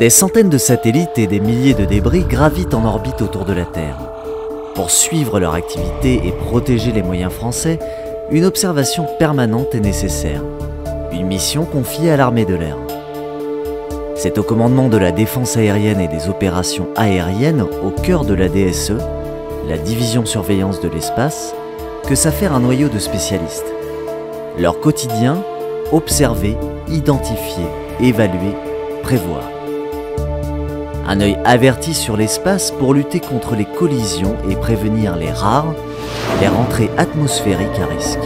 Des centaines de satellites et des milliers de débris gravitent en orbite autour de la Terre. Pour suivre leur activité et protéger les moyens français, une observation permanente est nécessaire. Une mission confiée à l'armée de l'air. C'est au commandement de la défense aérienne et des opérations aériennes, au cœur de la DSE, la division surveillance de l'espace, que s'affaire un noyau de spécialistes. Leur quotidien, observer, identifier, évaluer, prévoir. Un œil averti sur l'espace pour lutter contre les collisions et prévenir les rares, les rentrées atmosphériques à risque.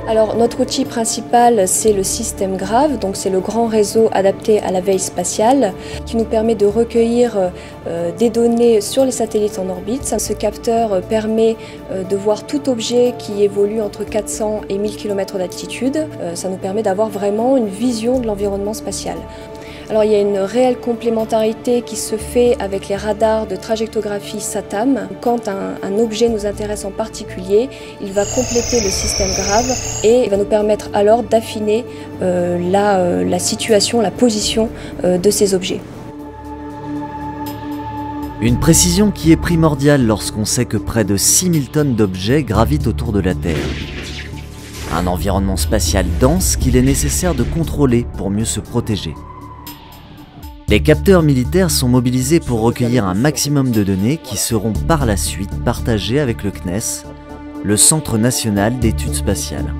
Alors notre outil principal, c'est le système GRAV, donc c'est le grand réseau adapté à la veille spatiale qui nous permet de recueillir des données sur les satellites en orbite. Ce capteur permet de voir tout objet qui évolue entre 400 et 1000 km d'altitude. Ça nous permet d'avoir vraiment une vision de l'environnement spatial. Alors il y a une réelle complémentarité qui se fait avec les radars de trajectographie SATAM. Quand un objet nous intéresse en particulier, il va compléter le système GRAV et il va nous permettre alors d'affiner la situation, la position de ces objets. Une précision qui est primordiale lorsqu'on sait que près de 6000 tonnes d'objets gravitent autour de la Terre. Un environnement spatial dense qu'il est nécessaire de contrôler pour mieux se protéger. Les capteurs militaires sont mobilisés pour recueillir un maximum de données qui seront par la suite partagées avec le CNES, le Centre national d'études spatiales.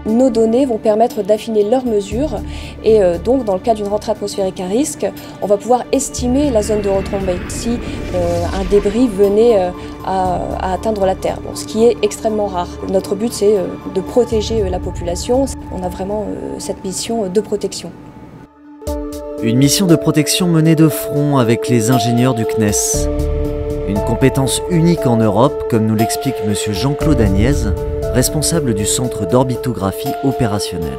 Nos données vont permettre d'affiner leurs mesures et donc dans le cas d'une rentrée atmosphérique à risque, on va pouvoir estimer la zone de retombée si un débris venait à atteindre la Terre, ce qui est extrêmement rare. Notre but c'est de protéger la population, on a vraiment cette mission de protection. Une mission de protection menée de front avec les ingénieurs du CNES. Une compétence unique en Europe, comme nous l'explique M. Jean-Claude Agnès, responsable du centre d'orbitographie opérationnelle.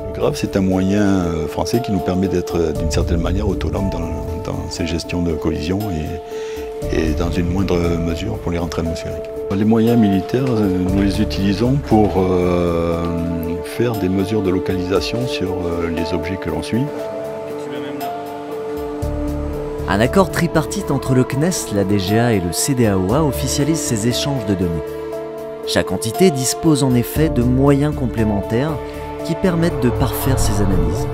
Le GRAV, c'est un moyen français qui nous permet d'être d'une certaine manière autonome dans ces gestions de collisions et dans une moindre mesure pour les rentrées atmosphériques. Les moyens militaires, nous les utilisons pour faire des mesures de localisation sur les objets que l'on suit. Un accord tripartite entre le CNES, la DGA et le CDAOA officialise ces échanges de données. Chaque entité dispose en effet de moyens complémentaires qui permettent de parfaire ces analyses.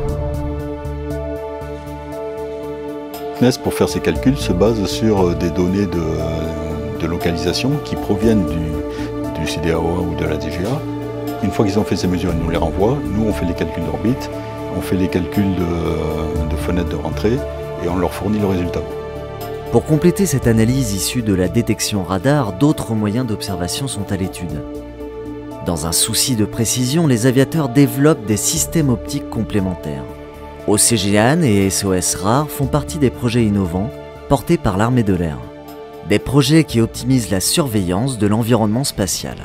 Le CNES, pour faire ses calculs, se base sur des données de localisation qui proviennent du CDAOA ou de la DGA. Une fois qu'ils ont fait ces mesures, ils nous les renvoient. Nous, on fait les calculs d'orbite, on fait les calculs de fenêtres de rentrée et on leur fournit le résultat. Pour compléter cette analyse issue de la détection radar, d'autres moyens d'observation sont à l'étude. Dans un souci de précision, les aviateurs développent des systèmes optiques complémentaires. OCGAN et SOS RAR font partie des projets innovants portés par l'armée de l'air. Des projets qui optimisent la surveillance de l'environnement spatial.